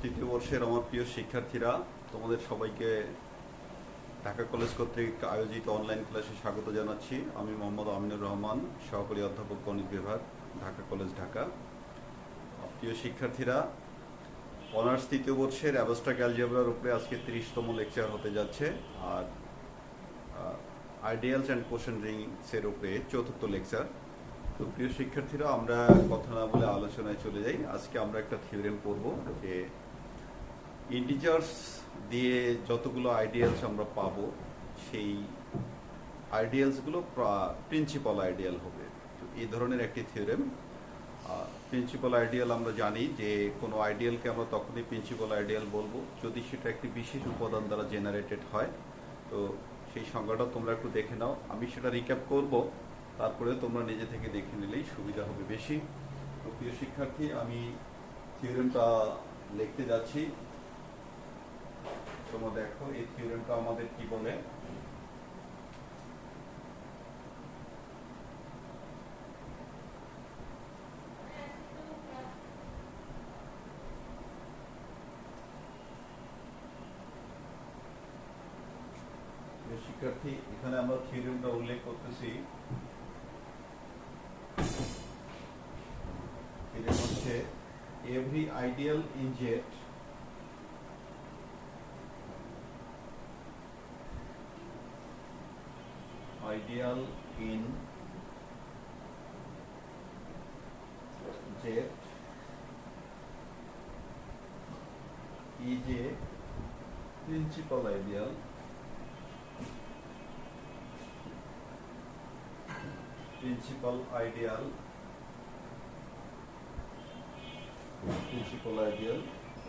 তৃতীয় বর্ষের আমার প্রিয় শিক্ষার্থীরা, তোমাদের সবাইকে ঢাকা কলেজ কর্তৃক আয়োজিত অনলাইন ক্লাসে স্বাগত জানাচ্ছি। আমি মোহাম্মদ আমিনুর রহমান, সহকারী অধ্যাপক গণিত বিভাগ, ঢাকা কলেজ, ঢাকা। প্রিয় শিক্ষার্থীরা, অনার্স তৃতীয় বর্ষের অ্যাবস্ট্রাক্ট অ্যালজেব্রার উপরে আজকে 30তম লেকচার হতে যাচ্ছে, আর আইডিয়ালস অ্যান্ড কোশ্চেন রিংসের উপরে চতুর্থ লেকচার। তো প্রিয় শিক্ষার্থীরা, আমরা কথা না বলে আলোচনায় চলে যাই। আজকে আমরা একটা থিওরেম পড়ব যে ইন্টিজার্স দিয়ে যতগুলো আইডিয়ালস আমরা পাবো, সেই আইডিয়ালসগুলো প্রিন্সিপাল আইডিয়াল হবে। তো এই ধরনের একটি থিওরেম। প্রিন্সিপাল আইডিয়াল আমরা জানি যে কোনো আইডিয়ালকে আমরা তখনই প্রিন্সিপাল আইডিয়াল বলবো যদি সেটা একটি বিশেষ উপাদান দ্বারা জেনারেটেড হয়। তো সেই সংজ্ঞাটা তোমরা একটু দেখে নাও, আমি সেটা রিক্যাপ করব, তারপরে তোমরা নিজে থেকে দেখে নিলেই সুবিধা হবে বেশি। তো প্রিয় শিক্ষার্থী, আমি থিওরেমটা লিখতে যাচ্ছি। তোমরা দেখো এই থিওরেমটা আমাদের কি বলে। শিক্ষার্থী, এখানে আমরা থিওরেমটা উল্লেখ করতেছি। থিওরেম হচ্ছে every ideal in Z ideal in Z is a principal ideal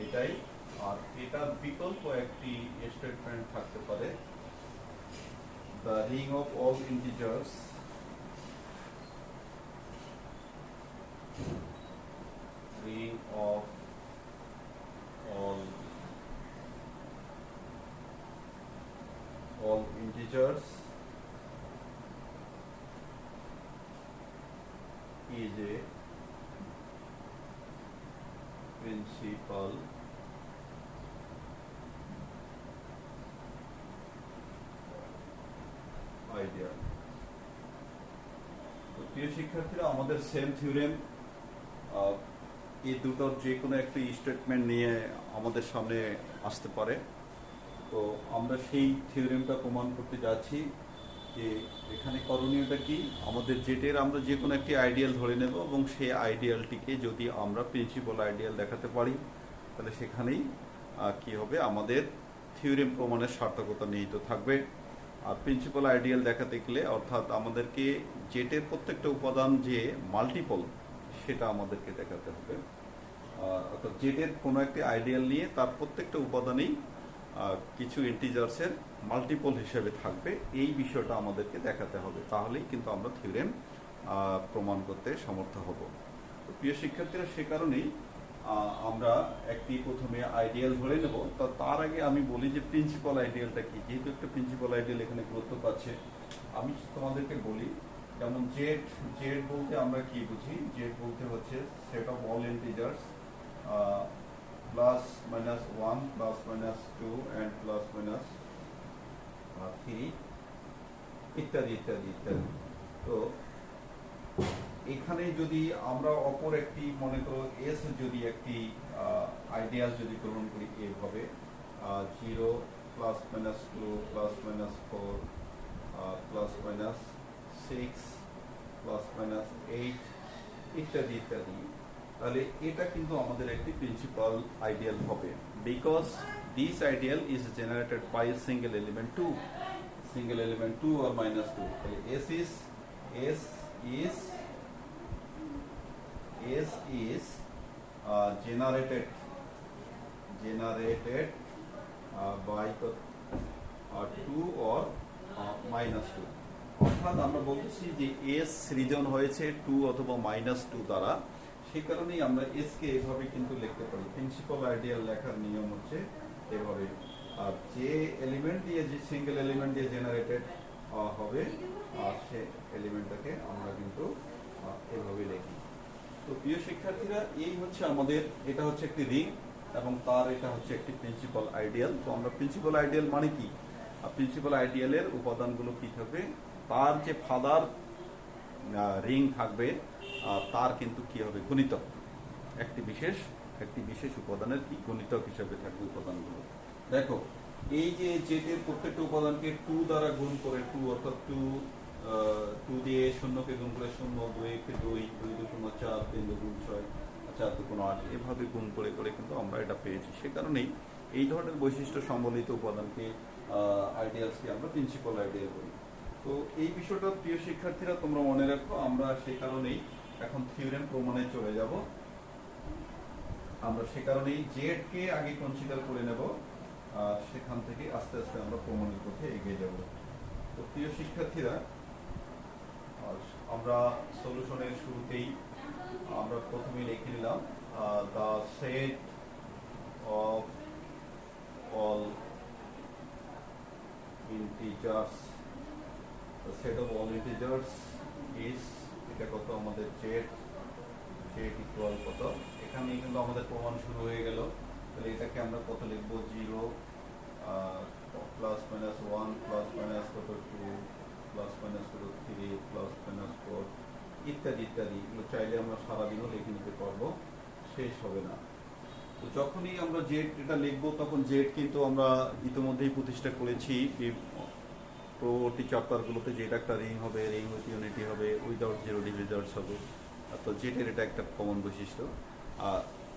এটাই। আর এটার বিকল্প একটি স্টেটমেন্ট থাকতে পারে, the ring of all integers is a principal ideal. তো প্রিয় শিক্ষার্থীরা, আমাদের সেম থিওরেম, এই দুটোর যে কোনো একটি স্টেটমেন্ট নিয়ে আমাদের সামনে আসতে পারে। তো আমরা সেই থিওরেমটা প্রমাণ করতে যাচ্ছি যে এখানে করণীয়টা কি। আমাদের জেটের আমরা যে কোনো একটি আইডিয়াল ধরে নেব এবং সেই আইডিয়ালটিকে যদি আমরা প্রিন্সিপাল আইডিয়াল দেখাতে পারি, তাহলে সেখানেই কি হবে, আমাদের থিওরেম প্রমাণের সার্থকতা নিহিত থাকবে। আর প্রিন্সিপাল আইডিয়াল দেখাতে গেলে অর্থাৎ আমাদেরকে জেটের প্রত্যেকটা উপাদান যে মাল্টিপল, সেটা আমাদেরকে দেখাতে হবে। অর্থাৎ জেটের কোনো একটি আইডিয়াল নিয়ে তার প্রত্যেকটা উপাদানেই কিছু ইন্টিজার্সের মাল্টিপল হিসেবে থাকবে, এই বিষয়টা আমাদেরকে দেখাতে হবে। তাহলেই কিন্তু আমরা থিওরেম প্রমাণ করতে সমর্থ হব। তো প্রিয় শিক্ষার্থীরা, সে কারণেই আমরা একটি প্রথমে আইডিয়াল ধরে নেব। তার আগে আমি বলি যে প্রিন্সিপাল আইডিয়ালটা কি। যেহেতু একটা প্রিন্সিপাল আইডিয়াল এখানে গুরুত্ব পাচ্ছে, আমি তোমাদেরকে বলি। যেমন জেড বলতে আমরা কি বুঝি? জেড বলতে হচ্ছে set of all integers plus minus 1 plus minus 2 and plus minus 3 ইত্যাদি ইত্যাদি ইত্যাদি। তো এখানে যদি আমরা অপর একটি, মনে করো এস, যদি একটি আইডিয়াল যদি গ্রহণ করি এভাবে 0 plus minus 2 plus minus 4 plus minus 6 plus minus 8 ইত্যাদি ইত্যাদি, তাহলে এটা কিন্তু আমাদের একটি প্রিন্সিপাল আইডিয়াল হবে, because this ideal is generated by a single element 2 or minus 2. তাহলে S is generated by 2 or minus 2. অর্থাৎ আমরা বলতেছি যে S সৃজন হয়েছে 2 অথবা -2 দ্বারা। সেই কারণেই আমরা S কে এভাবে কিন্তু লিখতে পারি। প্রিন্সিপাল আইডিয়াল লেখার নিয়ম হচ্ছে এভাবে। আর যে এলিমেন্ট দিয়ে, যে সিঙ্গেল এলিমেন্ট দিয়ে জেনারেটেড হবে, সে এলিমেন্টটাকে আমরা কিন্তু এভাবে লিখি। তো প্রিয় শিক্ষার্থীরা, এই হচ্ছে আমাদের, এটা হচ্ছে একটি রিং। এবং তার এটা হচ্ছে একটি প্রিন্সিপাল আইডিয়াল। তো আমরা প্রিন্সিপাল আইডিয়াল মানে কি, প্রিন্সিপাল আইডিয়ালের উপাদানগুলো কি থাকবে, তার যে ফাদার রিং থাকবে তার কিন্তু কি হবে, গুণিতক, একটি বিশেষ উপাদানের কি গুণিতক হিসেবে থাকবে উপাদানগুলো। দেখো এই যে জেটের প্রত্যেকটা উপাদানকে 2 দ্বারা গুণ করে, 2 অর্থাৎ 2 দিয়ে শূন্যকে গুণ করে 0, 2 কে 2, 2 2 4, 3 2 6, 4 2 8, এভাবে গুণ করে করে কিন্তু আমরা এটা পেয়েছি। সে কারণেই এই ধরনের বৈশিষ্ট্য সম্বলিত উপাদানকে আইডিয়ালসকে আমরা প্রিন্সিপাল আইডিয়াল বলি। তো এই বিষয়টা প্রিয় শিক্ষার্থীরা তোমরা মনে রাখো। আমরা সেই কারণেই এখন থিওরেম প্রমাণে চলে যাব। আমরা সে কারণেই জেড কে আগে কনসিডার করে নেব, সেখান থেকে আস্তে আস্তে আমরা প্রমাণের পথে এগিয়ে যাব। তো প্রিয় শিক্ষার্থীরা, আমরা সলিউশনের শুরুতেই আমরা প্রথমে লিখে নিলাম the set of all integers, the set of all integers is, এটা কত আমাদের জেড ইকুয়াল কত, এখানে কিন্তু আমাদের প্রমাণ শুরু হয়ে গেল। তাহলে এটাকে আমরা কত লিখবো, 0 প্লাস মাইনাস 1 প্লাস মাইনাস কত 2 প্লাস মাইনাস কত 3 প্লাস মাইনাস 4 ইত্যাদি ইত্যাদি। এগুলো চাইলে আমরা সারাদিনও লিখে নিতে পারবো, শেষ হবে না। তো যখনই আমরা জেড এটা লিখবো তখন জেড কিন্তু আমরা ইতিমধ্যেই প্রতিষ্ঠা করেছি পরবর্তী চ্যাপ্টারগুলোতে, যেটা একটা রিং হবে, রিং উইথ ইউনিটি হবে, উইদাউট জিরো ডিভিজার্স হবে। তো জেটের এটা একটা কমন বৈশিষ্ট্য,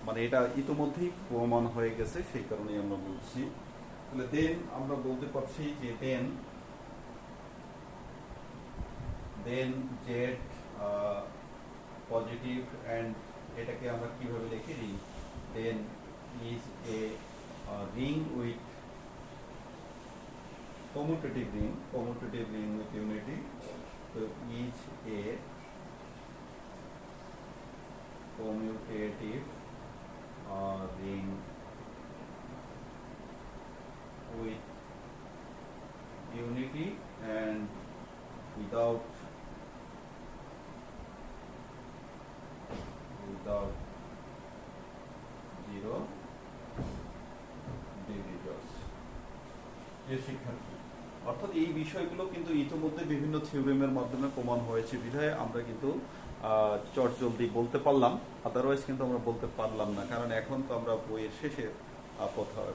মানে এটা ইতিমধ্যেই প্রমাণ হয়ে গেছে, সেই কারণেই আমরা বলছি। তাহলে দেন আমরা বলতে পারছি যে দেন জেড পজিটিভ, অ্যান্ড এটাকে আমরা কিভাবে লিখি, ring, then is a ring with commutative ring with unity. So is a commutative ring with unity and without zero divisors. শিক্ষার্থী, অর্থাৎ এই বিষয়গুলো কিন্তু ইতিমধ্যে বিভিন্ন থিওরেমের মাধ্যমে প্রমাণ হয়েছে বিধায় আমরা কিন্তু চটজলদি বলতে পারলাম, আদারওয়াইজ কিন্তু আমরা বলতে পারলাম না, কারণ এখন তো আমরা বইয়ের শেষের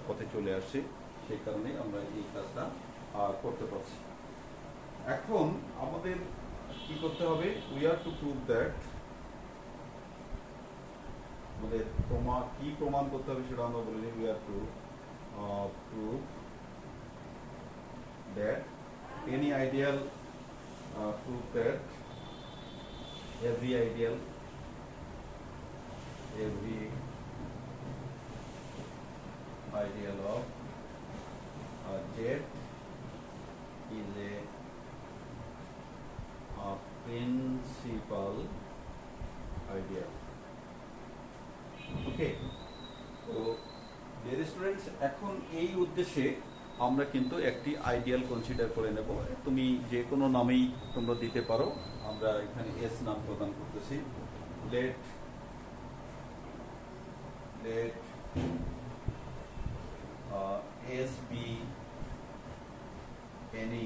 পথে চলে আসছি, সেই কারণেই আমরা এই কাজটা করতে পারছি। এখন আমাদের কি করতে হবে, we are to prove that, আমাদের কি প্রমাণ করতে হবে সেটা আমরা বলিনি, we are to prove that any ideal prove that every ideal of Z is a principal ideal. Okay, so dear students, এখন এই উদ্দেশ্যে আমরা কিন্তু একটি আইডিয়াল কনসিডার করে নেব। তুমি যে কোনো নামেই তোমরা দিতে পারো, আমরা এখানে এস নাম প্রদান করতেছি। Let S be any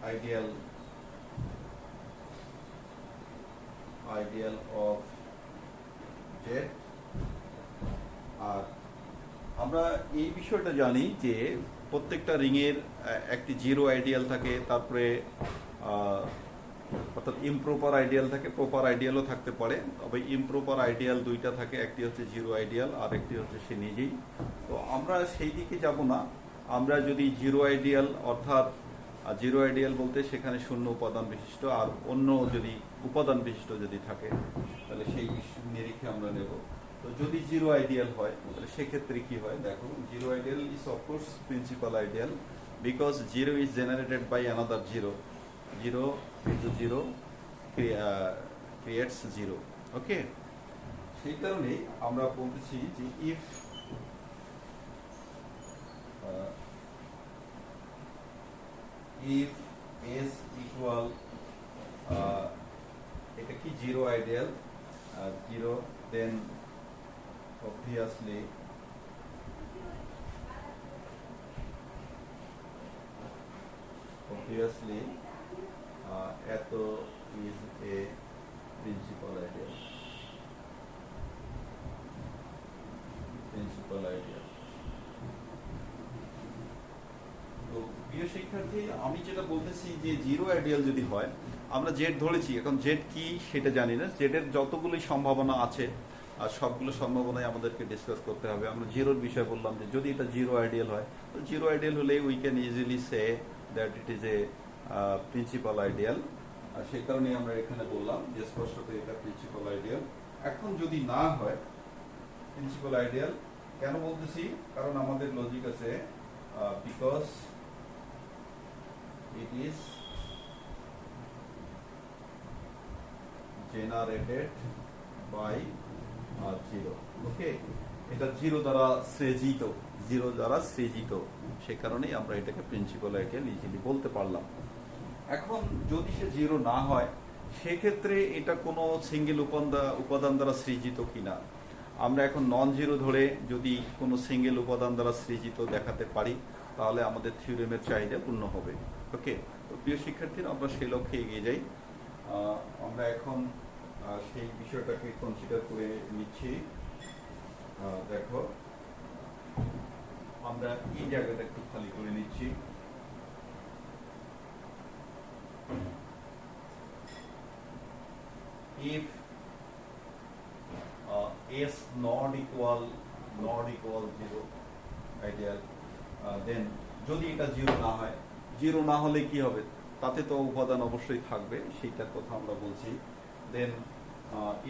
ideal of Z. আর আমরা এই বিষয়টা জানি যে প্রত্যেকটা রিংয়ের একটি জিরো আইডিয়াল থাকে, তারপরে অর্থাৎ ইমপ্রপার আইডিয়াল থাকে, প্রপার আইডিয়ালও থাকতে পারে। তবে ইমপ্রপার আইডিয়াল দুইটা থাকে, একটি হচ্ছে জিরো আইডিয়াল আর একটি হচ্ছে সে নিজেই। তো আমরা সেই দিকে যাব না, আমরা যদি জিরো আইডিয়াল, অর্থাৎ জিরো আইডিয়াল বলতে সেখানে শূন্য উপাদান বিশিষ্ট আর অন্য যদি উপাদান বিশিষ্ট যদি থাকে, তাহলে সেই নিরীক্ষে আমরা নেব। তো যদি জিরো আইডিয়াল হয় তাহলে সেক্ষেত্রে কি হয়, দেখো zero ideal is of course principal ideal, because zero is generated by another zero, zero into zero creates zero. Okay, সেই কারণে আমরা বলতেছি যে ইফ এস ইকুয়াল, এটা কি zero ideal, zero, then obviously obviously এত is a principal ideal. তো প্রিয় শিক্ষার্থী, আমি যেটা বলতেছি যে জিরো আইডিয়াল যদি হয়, আমরা জেড ধরেছি, এখন জেড কি সেটা জানি না, জেডের যতগুলি সম্ভাবনা আছে আর সবগুলো সম্ভাবনায় আমাদেরকে ডিসকাস করতে হবে। আমরা জিরোর বিষয় বললাম যে যদি এটা জিরো আইডিয়াল হয়, তো জিরো আইডিয়াল হলে we can easily say that it is a principal ideal. আর সেই কারণেই আমরা এখানে বললাম যে স্পষ্টত এটা প্রিন্সিপাল আইডিয়াল। এখন যদি না হয় প্রিন্সিপাল আইডিয়াল, কেন বলতেছি? কারণ আমাদের লজিক আছে because it is generated by zero. ওকে, এটা জিরো দ্বারা সৃজিত, সে কারণেই আমরা এটাকে প্রিন্সিপাল আইডিয়াল ইজিলি বলতে পারলাম। এখন যদি সে জিরো না হয়, সেক্ষেত্রে এটা কোনো সিঙ্গেল উপাদান দ্বারা সৃজিত কিনা। আমরা এখন নন জিরো ধরে যদি কোনো সিঙ্গেল উপাদান দ্বারা সৃজিত দেখাতে পারি, তাহলে আমাদের থিওরেমের চাহিদা পূর্ণ হবে। ওকে, তো প্রিয় শিক্ষার্থীরা, আমরা সেই লক্ষ্যে এগিয়ে যাই। আমরা এখন সেই বিষয়টাকে কনসিডার করে নিচ্ছি। দেখো, আমরা এই জায়গাটা একটু খালি করে নিচ্ছি। if s not equal 0 ideal, then যদি এটা জিরো না হয়, জিরো না হলে কি হবে? তাতে তো উপাদান অবশ্যই থাকবে, সেইটার কথা আমরা বলছি। then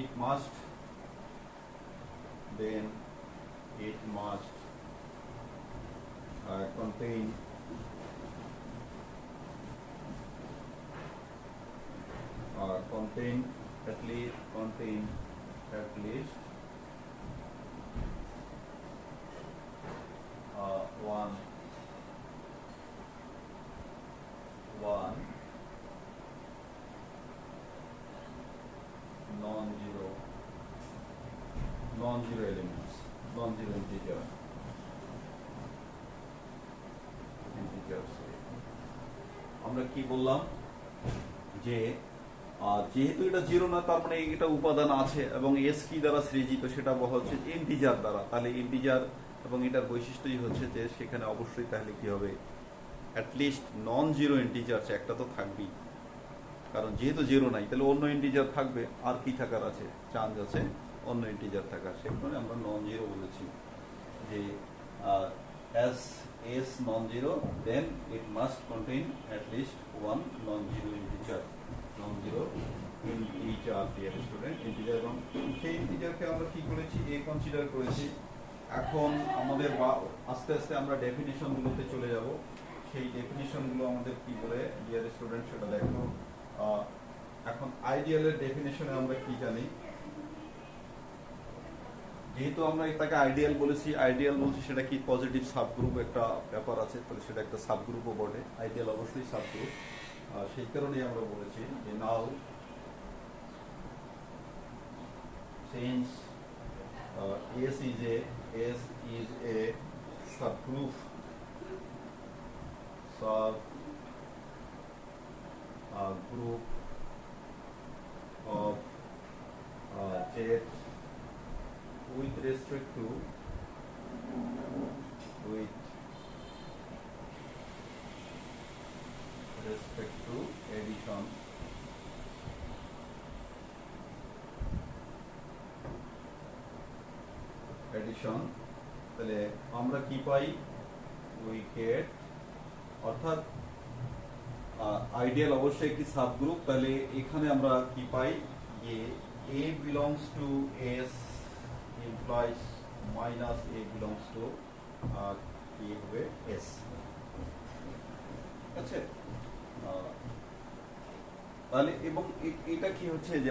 it must contain at least one non-zero elements, non-zero integers। আমরা কি বললাম যে যেহেতু এটা জিরো না, তার মানে এটা উপাদান আছে এবং এস কি দ্বারা সৃজিত সেটা বলা হচ্ছে ইন্টিজার দ্বারা। তাহলে ইন্টিজার এবং এটার বৈশিষ্ট্যই হচ্ছে যে সেখানে অবশ্যই তাহলে কি হবে? অ্যাটলিস্ট নন জিরো ইন্টিজার একটা তো থাকবেই, কারণ যেহেতু জিরো নাই, তাহলে অন্য ইন্টিজার থাকবে। আর কি থাকার আছে? চান্স আছে অন্য ইন্টিজার থাকার। সেই কারণে আমরা নন জিরো বলেছি যে as s non-zero, then it must contain at least one non-zero integer, dear student, integer। এবং সেই ইন্টিজারকে আমরা কি করেছি? a কনসিডার করেছি। এখন আমাদের আস্তে আস্তে আমরা ডেফিনিশন গুলোতে চলে যাব। সেই ডেফিনিশন গুলো আমাদের কি বলে ডিয়ার স্টুডেন্ট সেটা দেখো। এখন আইডিয়ালের ডেফিনিশনে আমরা কি জানি? যেহেতু আমরা এটাকে আইডিয়াল বলেছি, আইডিয়াল বলছি সেটা কি পজিটিভ সাবগ্রুপ একটা ব্যাপার আছে, তাহলে সেটা একটা সাবগ্রুপও বটে। আইডিয়াল অবশ্যই সাবগ্রুপ। সেই কারণেই আমরা বলেছি যে নাও since S is a subgroup of Z with respect to addition, তাহলে আমরা কি পাই? উই গেট, অর্থাৎ আইডিয়াল অবশ্যই একটি সাবগ্রুপ। তাহলে এখানে আমরা কি পাই? যে A belongs to S implies minus A belongs to কি হবে? S। আচ্ছা, তাহলে এবং এটা কি হচ্ছে যে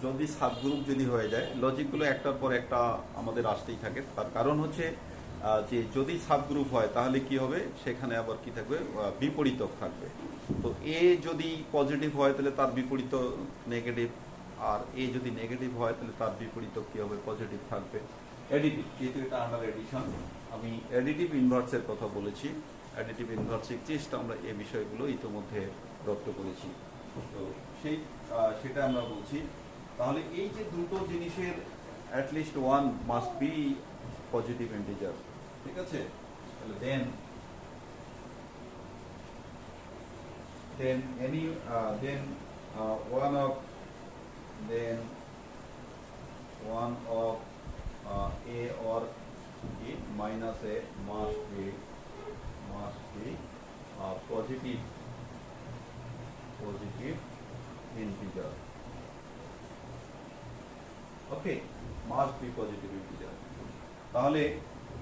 যদি সাবগ্রুপ যদি হয়ে যায়, লজিকগুলো একটার পর একটা আমাদের আসতেই থাকে। তার কারণ হচ্ছে যে যদি সাবগ্রুপ হয় তাহলে কি হবে? সেখানে আবার কি থাকবে? বিপরীতক থাকবে। তো এ যদি পজিটিভ হয় তাহলে তার বিপরীত নেগেটিভ, আর এ যদি নেগেটিভ হয় তাহলে তার বিপরীতক কি হবে? পজিটিভ থাকবে। এডিটিভ, যেহেতু এটা আন্ডার এডিশন, আমি এডিটিভ ইনভার্সের কথা বলেছি। অ্যাডিটিভ ইনভার্স চেষ্টা আমরা এই বিষয়গুলো ইতিমধ্যে রপ্ত করেছি। তো সেটা আমরা বলছি। তাহলে এই যে দুটো জিনিসের at least one must be positive integer, ঠিক আছে? তাহলে then any then one of a or b minus a must be positive integer. Okay, must be positive integer. তাহলে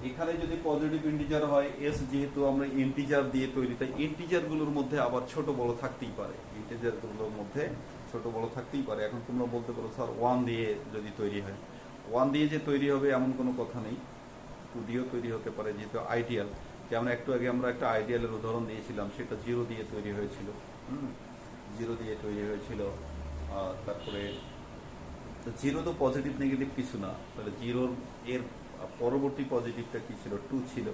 এখানে যদি পজিটিভ ইন্টিজার হয়, এস যেহেতু আমরা ইন্টিজার দিয়ে তৈরি, তাই ইন্টিজারগুলোর মধ্যে আবার ছোট বড় থাকতেই পারে, ইন্টিজারগুলোর মধ্যে ছোট বড় থাকতেই পারে। এখন তোমরা বলতে পারো স্যার 1 দিয়ে যদি তৈরি হয়, 1 দিয়ে যে তৈরি হবে এমন কোনো কথা নেই, 2 দিয়েও তৈরি হতে পারে, যেহেতু আইডিয়াল। যেমন একটু আগে আমরা একটা আইডিয়ালের উদাহরণ দিয়েছিলাম, সেটা 0 দিয়ে তৈরি হয়েছিল, 0 দিয়ে তৈরি হয়েছিল। তারপরে 0 তো পজিটিভ নেগেটিভ কিছু না, তাহলে 0 এর পরবর্তী পজিটিভটা কি ছিল? 2 ছিল।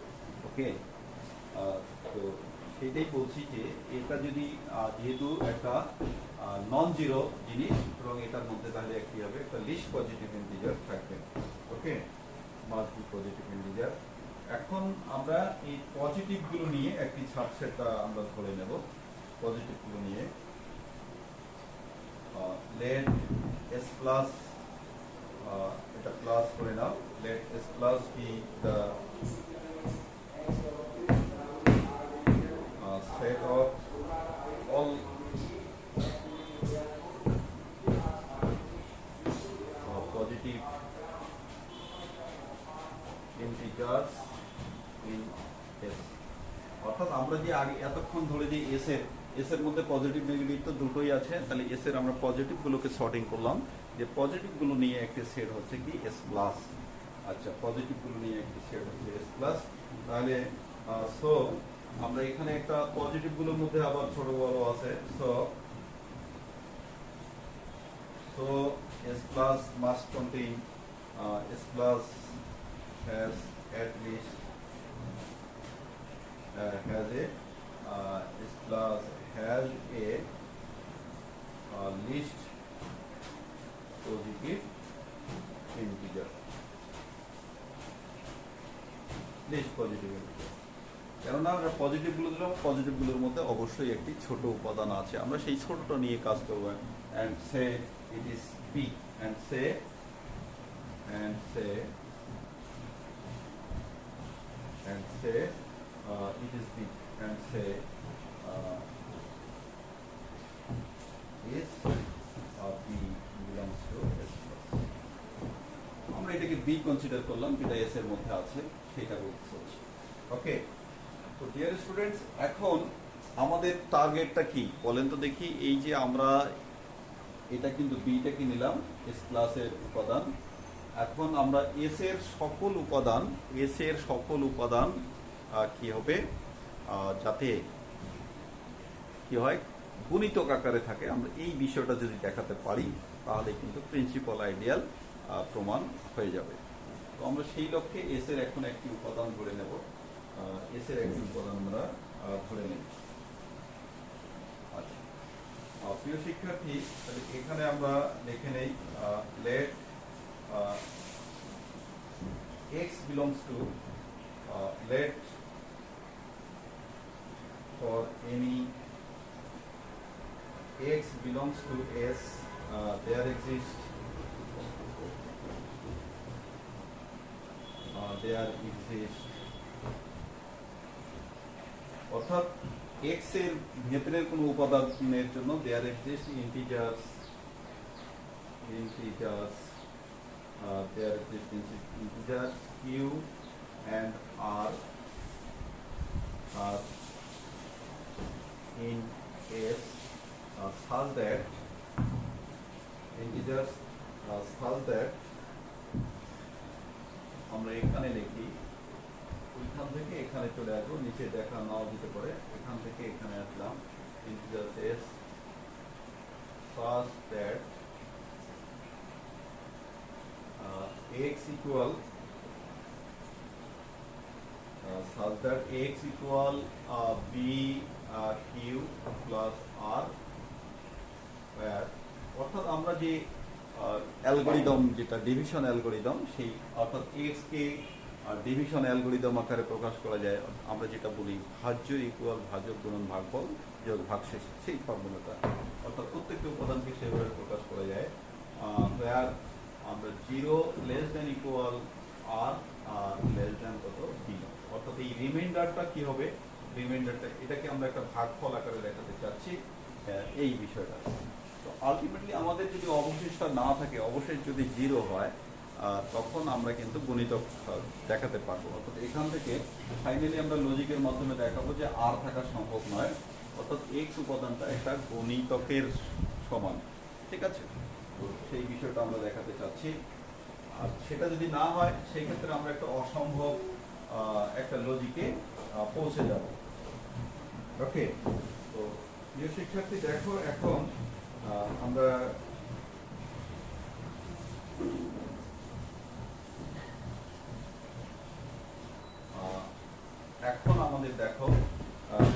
ওকে, তো সেটাই বলছি যে এটা যদি যেহেতু একটা নন জিরো জিনিস, এবং এটার মধ্যে তাহলে কি হবে? একটা লিস্ট পজিটিভ ইন্টিজার থাকবে। ওকে, মাস্ট বি পজিটিভ ইন্টিজার। এখন আমরা এই পজিটিভগুলো নিয়ে একটি সাবসেট আমরা ধরে নেব। পজিটিভগুলো নিয়ে লেট এস প্লাস, এটা প্লাস করে নাও, let S plus be the set of all positive integers in S। অর্থাৎ আমরা যে আগে এতক্ষণ ধরে যে এস এর মধ্যে পজিটিভ নেগেটিভ তো দুটোই আছে, তাহলে এস এর আমরা পজিটিভ গুলোকে সর্টিং করলাম, যে পজিটিভ গুলো নিয়ে একটি সেট হচ্ছে কি এস প্লাস। আচ্ছা, পজিটিভ গুলো নিয়ে একটি সেট হচ্ছে এস প্লাস। তাহলে সো আমরা এখানে একটা পজিটিভ গুলোর মধ্যে আবার ছোট বড় আছে, so S plus must contain S plus has at least has a S plus has a least positive integer, least positive integer। কেননা আমরা পজিটিভ গুলো দিলাম, পজিটিভ গুলোর মধ্যে অবশ্যই একটি ছোট উপাদান আছে, আমরা সেই ছোটটা নিয়ে কাজ করবো। and say it is b, and say it is b, and say is b belongs to s plus। আমরা এটাকে b কনসিডার করলাম, যেটা s এর মধ্যে আছে সেটা বলতে। ওকে, তো ডিয়ার স্টুডেন্টস, এখন আমাদের টার্গেটটা কি বলেন তো দেখি। এই যে আমরা এটা কিন্তু বিটাকে নিলাম এস ক্লাসের উপাদান, এখন আমরা এস এর সকল উপাদান কি হবে, যাতে কি হয় গুণিতক আকারে থাকে, আমরা এই বিষয়টা যদি দেখাতে পারি তাহলে কিন্তু প্রিন্সিপাল আইডিয়াল প্রমাণ হয়ে যাবে। তো আমরা সেই লক্ষ্যে এস এর এখন একটি উপাদান ধরে নেব, এস এর একটি উপাদান আমরা ধরে নেব। আচ্ছা, প্রিয় শিক্ষার্থী, তাহলে এখানে আমরা লিখে নেই let x belongs to, let for any x belongs to S there exist অর্থাৎ এক্স এর ভেতরের কোন উপাদানের জন্য there exist integers q and r in S such that integers such that আমরা এখানে লিখি, ওইখান থেকে এখানে চলে আসবো, নিচে দেখা নাও দিতে পারে, এখান থেকে এখানে আসলাম, integers S such that x equal such that x equal b q plus r, where অর্থাৎ আমরা যে অ্যালগোরিদম, যেটা ডিভিশন অ্যালগোরিদম, সেই অর্থাৎ এক্স কে ডিভিশন অ্যালগোরিদম আকারে প্রকাশ করা যায়। আমরা যেটা বলি ভাজ্য ইকুয়াল ভাজক গুণন ভাগফল যোগ ভাগশেষ, সেই ফর্মুলাটা, অর্থাৎ প্রত্যেকটি উপাদানকে সেভাবে প্রকাশ করা যায়। where আমরা 0 লেস দেন ইকুয়াল আর আর লেস দেন কত বি, অর্থাৎ এই রিমাইন্ডারটা কি হবে, রিমাইন্ডারটা এটাকে আমরা একটা ভাগফল আকারে দেখাতে চাচ্ছি, এই বিষয়টা। তো আলটিমেটলি আমাদের যদি অবশিষ্ট না থাকে, অবশেষ যদি 0 হয়, তখন আমরা কিন্তু গুণিতক দেখাতে পারবো। অর্থাৎ এখান থেকে ফাইনালি আমরা লজিকের মাধ্যমে দেখাবো যে আর থাকা সম্ভব নয়, অর্থাৎ এক্স উপাদানটা একটা গুণিতকের সমান, ঠিক আছে? তো সেই বিষয়টা আমরা দেখাতে চাচ্ছি। আর সেটা যদি না হয়, সেই ক্ষেত্রে আমরা একটা অসম্ভব একটা লজিকে পৌঁছে যাব। ওকে, তো প্রিয় শিক্ষার্থী দেখো, এখন আমরা এখন আমাদের দেখো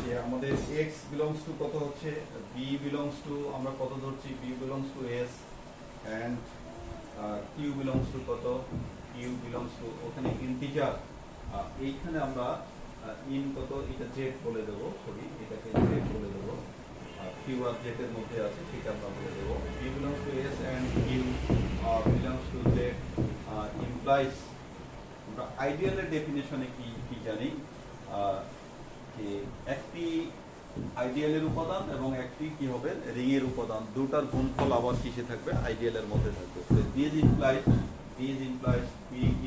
যে আমাদের x belongs to কত হচ্ছে, b belongs to আমরা কত ধরছি, b belongs to s, and q belongs to কত, q belongs to ওখানে ইন্টিজার, এইখানে আমরা ইন কত, এটা z বলে দেব, সরি এটাকে z বলে দেব, q আর z এর মধ্যে আছে সেটা আমরা বলে দেব। b belongs to s and q belongs to z implies, আমরা আইডিয়ালের ডেফিনেশনে কি জানি যে একটি আইডিয়ালের উপাদান এবং একটি কি হবে রিং এর উপাদান, দুটার গুণফল আবার কিসে থাকবে, আইডিয়ালের মধ্যে থাকবে। So this implies PQ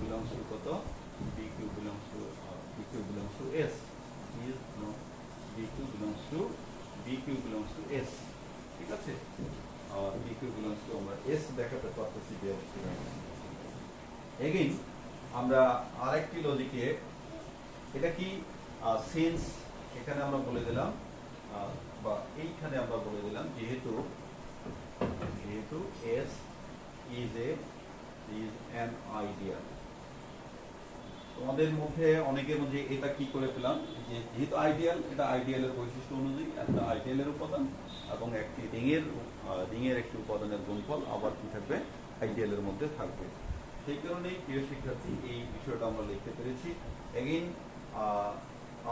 belongs to কত, PQ belongs to S, BQ belongs to S, ঠিক আছে? BQ belongs to আমরা S দেখাতে পারতেছি। এগেইন আমরা আরেকটি লজিকে, এটা কি সেন্স, এখানে আমরা বলে দিলাম বা এইখানে আমরা বলে দিলাম যেহেতু S is an ideal, তোমাদের মধ্যে অনেকের মধ্যে এটা কি করে পেলাম যে যেহেতু আইডিয়াল, এটা আইডিয়ালের বৈশিষ্ট্য অনুযায়ী একটা আইডিয়ালের উপাদান এবং একটি রিংয়ের একটি উপাদানের গুণফল আবার কি থাকবে, আইডিয়ালের মধ্যে থাকবে। সেই কারণেই প্রিয় শিক্ষার্থী এই বিষয়টা আমরা লিখতে পেরেছি। এগেইন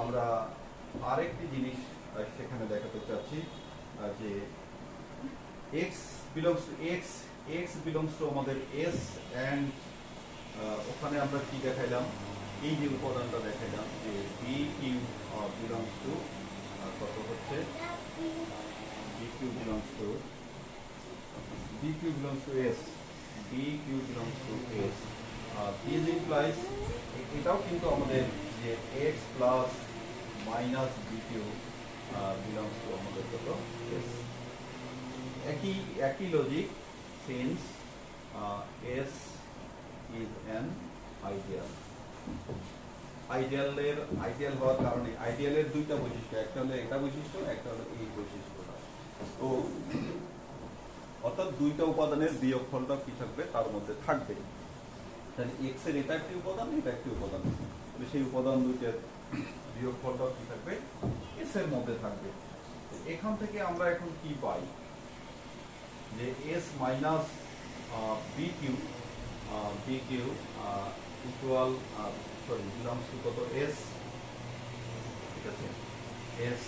আমরা আরেকটি জিনিস সেখানে দেখাতে চাচ্ছি যে x belongs to আমাদের s, and ওখানে আমরা কি দেখাইলাম, এই যে উপাদানটা দেখাইলাম যে bq belongs to কত হচ্ছে, bq belongs to s, bq belongs to s, this implies, এটাও কিন্তু আমাদের যে x plus minus bq belongs to আমাদের কত s, একই logic, since s is an ideal, ideal হওয়ার কারণে, আইডিয়ালের দুইটা বৈশিষ্ট্য, একটা হলো এটা বৈশিষ্ট্য, একটা হলো এই বৈশিষ্ট্যটা। তো অর্থাৎ দুইটা উপাদানের বিয়োগফলটা কি থাকবে, তার মধ্যে থাকবে। তাহলে এক্স এর এটা একটি উপাদান, এটা একটি উপাদান, সেই উপাদান দুইটার বিয়োগফলটা কি থাকবে, এস এর মধ্যে থাকবে। এখান থেকে আমরা এখন কি পাই যে S minus bq equal sorry belongs to কত, এস, ঠিক আছে? এস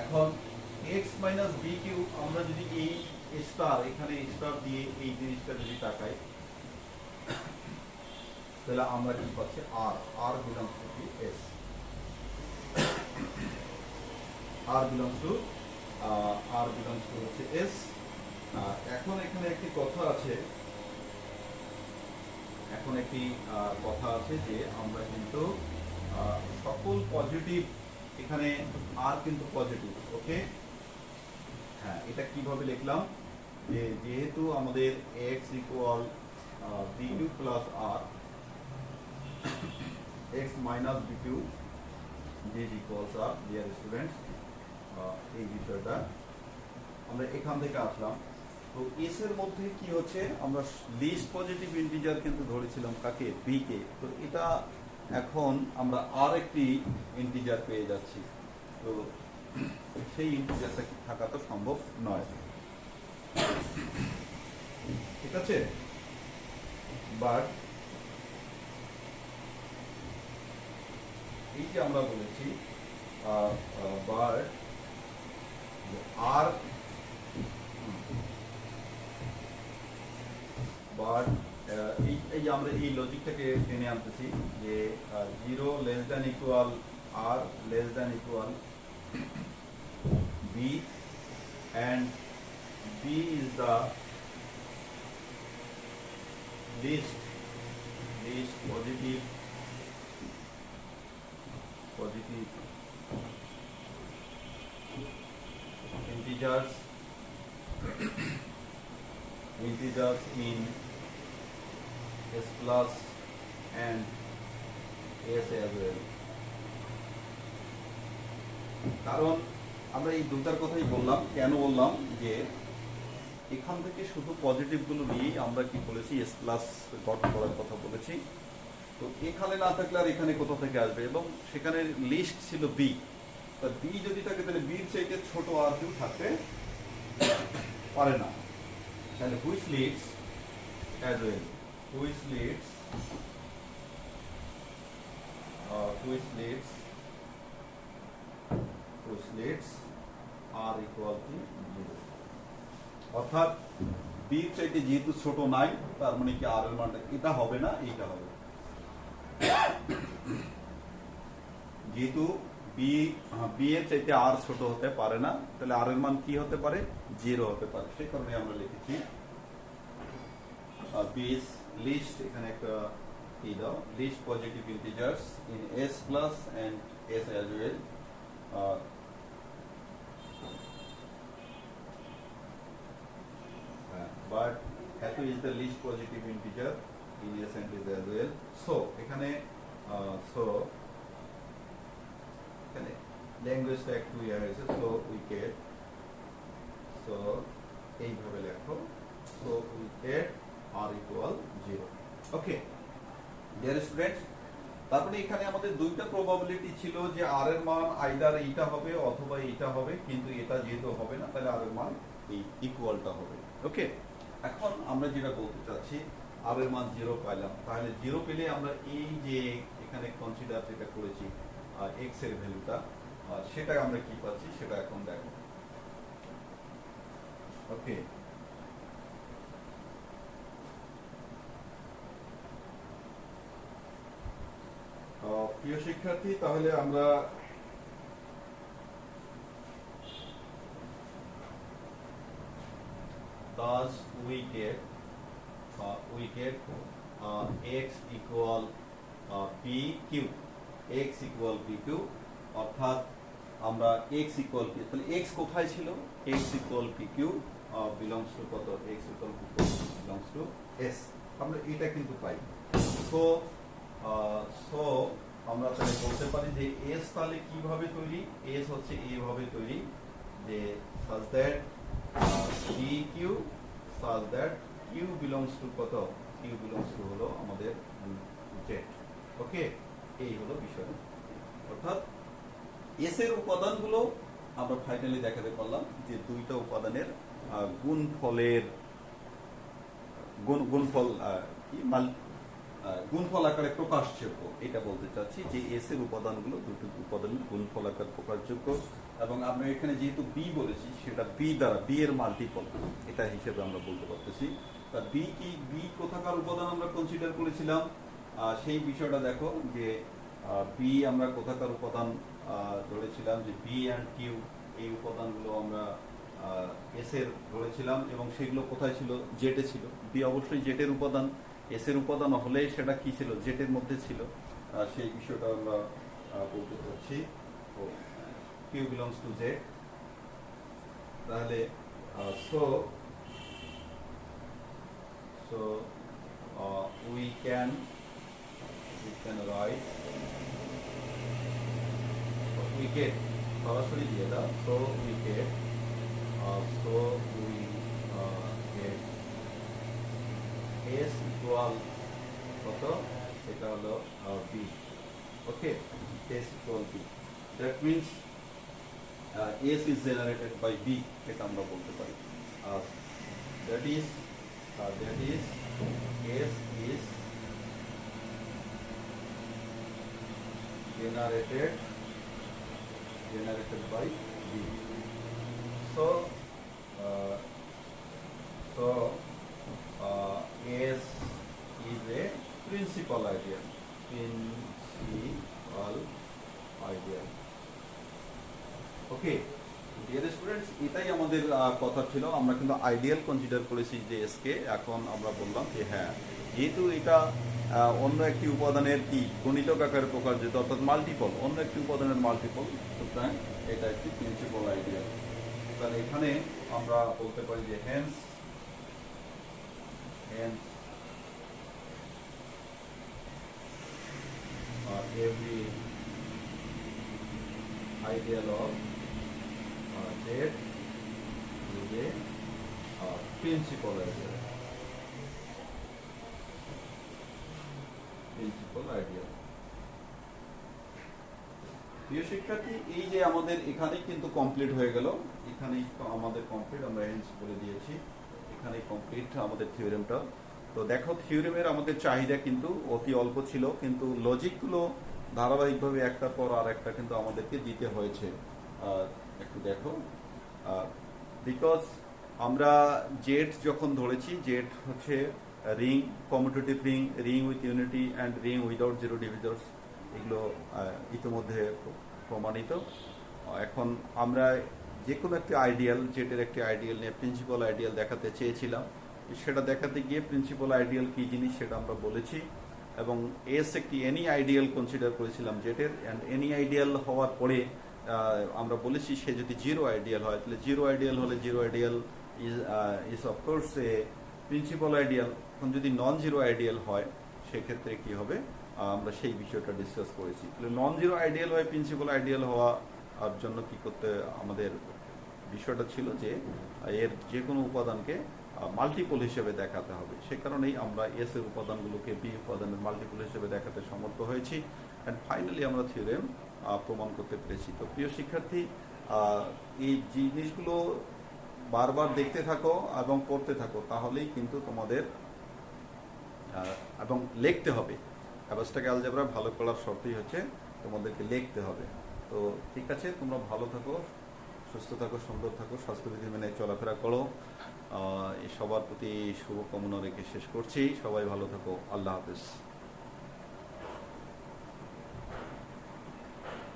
এখন x মাইনাস bq, আমরা যদি এই স্টার, এখানে স্টার দিয়ে এই জিনিসটা যদি তাকাই, তাহলে আমরা কি পাচ্ছি, r belongs to s, r belongs to হচ্ছে s। এখন এখানে একটি কথা আছে, যে আমরা কিন্তু সকল পজিটিভ, এখানে r কিন্তু পজিটিভ, ওকে? হ্যাঁ, এটা কিভাবে লিখলাম যে যেহেতু আমাদের x equal bq plus r, x minus bq this equals r, dear students, এই বিষয়টা আমরা এখান থেকে আসলাম। তো এস এর মধ্যে কি হচ্ছে, আমরা লিস্ট পজিটিভ ইন্টিজার কিন্তু ধরেছিলাম কাকে, বি কে। তো এটা এখন আমরা আর একটি ইন্টিজার পেয়ে যাচ্ছি। তো সেই ইন্টিজারটা কি থাকা তো সম্ভব নয়, ঠিক আছে। বাট এই যে আমরা বলেছি বাট আর বাট এই আমরা এই লজিকটাকে টেনে আনতেছি যে 0 less than equal r less than equal b and B is the least positive integers in S plus and S as well. কারণ আমরা এই দুটার কথাই বললাম, কেন বললাম যে এখান থেকে শুধু পজিটিভ গুলো নিয়েই আমরা কি বলেছি, এস প্লাস গঠন করার কথা বলেছি। তো এখানে না থাকলে আর এখানে কোথা থেকে আসবে, এবং সেখানে লিস্ট ছিল বি। তা বি যদি থাকে তাহলে বির চাইতে ছোট আর কেউ থাকতে পারে না। তাহলে which leads as well, which leads r equal to 0। অর্থাৎ বি চাইতে যেহেতু ছোট নাই, তার মানে কি আর এর মানটা এটা হবে না, এইটা হবে। যেহেতু বি এর চাইতে আর ছোট হতে পারে না, তাহলে আর এর মান কি হতে পারে, 0 হতে পারে। সেই কারণে আমরা লিখেছি বিস লিস্ট, এখানে একটা কি দাও, least positive integers in S plus and S as well. But H2 is the least positive integer in S and S as well. So এখানে ল্যাঙ্গুয়েজটা একটু ইয়ে হয়েছে। সো এইভাবে লেখো, so we get r equal 0। Okay dear students, তারপরে এখানে আমাদের দুইটা প্রবাবিলিটি ছিল যে আর এর মান আইদার এইটা হবে অথবা এইটা হবে, কিন্তু এটা যেহেতু হবে না তাহলে আর এর মান এই ইকুয়ালটা হবে। ওকে, এখন আমরা যেটা বলতে চাচ্ছি, আর এর মান 0 পাইলাম, তাহলে 0 পেলে আমরা এই যে এখানে কনসিডার যেটা করেছি x এর ভ্যালুটা, সেটা আমরা কি পাচ্ছি সেটা এখন দেখো। ওকে, প্রিয় শিক্ষার্থী, তাহলে আমরা thus we get x equal pq, x equal pq, অর্থাৎ আমরা x equal p, তাহলে x কোথায় ছিল, x equal pq belongs to কত, x equal pq belongs to s, আমরা এটা কিন্তু পাই। সো আমরা তাহলে বলতে পারি যে s তাহলে কিভাবে তৈরি, s হচ্ছে এইভাবে তৈরি যে such that pq such that q belongs to কত, q belongs to হলো আমাদের z। ওকে, এই হলো বিষয়। অর্থাৎ s এর উপাদানগুলো আমরা ফাইনালি দেখাতে পারলাম যে দুইটা উপাদানের গুণফলের গুণফল আকারে প্রকাশযোগ্য, এটা বলতে চাচ্ছি যে এস এর উপাদানগুলো দুটো উপাদানের গুণফল আকার প্রকাশযোগ্য। এবং আমরা এখানে যেহেতু বি বলেছি, সেটা বি দ্বারা, বি এর মাল্টিপল এটা হিসেবে আমরা বলতে পারতেছি। তা বি কি, বি কোথাকার উপাদান আমরা কনসিডার করেছিলাম, সেই বিষয়টা দেখো যে বি আমরা কোথাকার উপাদান ধরেছিলাম, যে বি অ্যান্ড কিউ এই উপাদানগুলো আমরা এস এর ধরেছিলাম, এবং সেগুলো কোথায় ছিল, জেটে ছিল। বি অবশ্যই জেটের উপাদান, এস এর উপাদান হলে সেটা কি ছিল, জেটের মধ্যে ছিল, সেই বিষয়টা আমরা বলতে চাচ্ছি। Q belongs to Z. তাহলে so we can write, we get সরাসরি দিয়ে দাও, so we get S equal কত, এটা হলো B. Okay, S equal B, that means S is generated by B, এটা আমরা বলতে পারি। That is S is generated by B. So S is a principal ideal. Okay, dear students, এটাই আমাদের কথা ছিল। আমরা কিন্তু আইডিয়াল কনসিডার করেছি যে এস কে। এখন আমরা বললাম যে হ্যাঁ, যেহেতু এটা অন্য একটি উপাদানের কি গণিতক আকারে প্রকাশ যেত, অর্থাৎ মাল্টিপল, অন্য একটি উপাদানের মাল্টিপল, সুতরাং এটা একটি প্রিন্সিপাল আইডিয়াল। তাহলে এখানে আমরা বলতে পারি যে hence every ideal of Z is a principal ideal. প্রিয় শিক্ষার্থী, এই যে আমাদের এখানে কিন্তু কমপ্লিট হয়ে গেল, এখানেই আমাদের কমপ্লিট, আমরা হেন্স বলে দিয়েছি, এখানেই কমপ্লিট আমাদের থিওরেমটা। তো দেখো, থিওরেমের আমাদের চাহিদা কিন্তু অতি অল্প ছিল, কিন্তু লজিকগুলো ধারাবাহিকভাবে একটার পর আর একটা কিন্তু আমাদেরকে দিতে হয়েছে। একটু দেখো, বিকজ আমরা জেড যখন ধরেছি, জেড হচ্ছে ring, commutative ring, ring with unity and ring without zero divisors, এগুলো ইতিমধ্যে প্রমাণিত। এখন আমরা যে কোনো একটি আইডিয়াল, জেটের একটি আইডিয়াল নিয়ে প্রিন্সিপাল আইডিয়াল দেখাতে চেয়েছিলাম, সেটা দেখাতে গিয়ে প্রিন্সিপাল আইডিয়াল কী জিনিস সেটা আমরা বলেছি, এবং এস একটি এনি আইডিয়াল কনসিডার করেছিলাম জেটের, অ্যান্ড এনি আইডিয়াল হওয়ার পরে আমরা বলেছি সে যদি জিরো আইডিয়াল হয়, তাহলে জিরো আইডিয়াল হলে zero ideal is of course A principal ideal. এখন যদি নন জিরো আইডিয়াল হয় সেক্ষেত্রে কি হবে, আমরা সেই বিষয়টা ডিসকাস করেছি। তাহলে নন জিরো আইডিয়াল হয় প্রিন্সিপাল আইডিয়াল হওয়ার জন্য কি করতে, আমাদের বিষয়টা ছিল যে এর যে কোনো উপাদানকে মাল্টিপল হিসেবে দেখাতে হবে। সে কারণেই আমরা এস এর উপাদানগুলোকে বি উপাদানের মাল্টিপল হিসেবে দেখাতে সমর্থ হয়েছি, অ্যান্ড ফাইনালি আমরা থিওরেম প্রমাণ করতে পেরেছি। তো প্রিয় শিক্ষার্থী, এই জিনিসগুলো বারবার দেখতে থাকো এবং পড়তে থাকো, তাহলেই কিন্তু তোমাদের, এবং লিখতে হবে। অ্যাবাস্ট্রাক্ট অ্যালজেব্রা ভালো করার শর্তই হচ্ছে তোমাদেরকে লিখতে হবে। তো ঠিক আছে, তোমরা ভালো থাকো, সুস্থ থাকো, সুন্দর থাকো, স্বাস্থ্যবিধি মেনে চলাফেরা করো। সবার প্রতি শুভকামনা রেখে শেষ করছি। সবাই ভালো থাকো। আল্লাহ হাফেজ।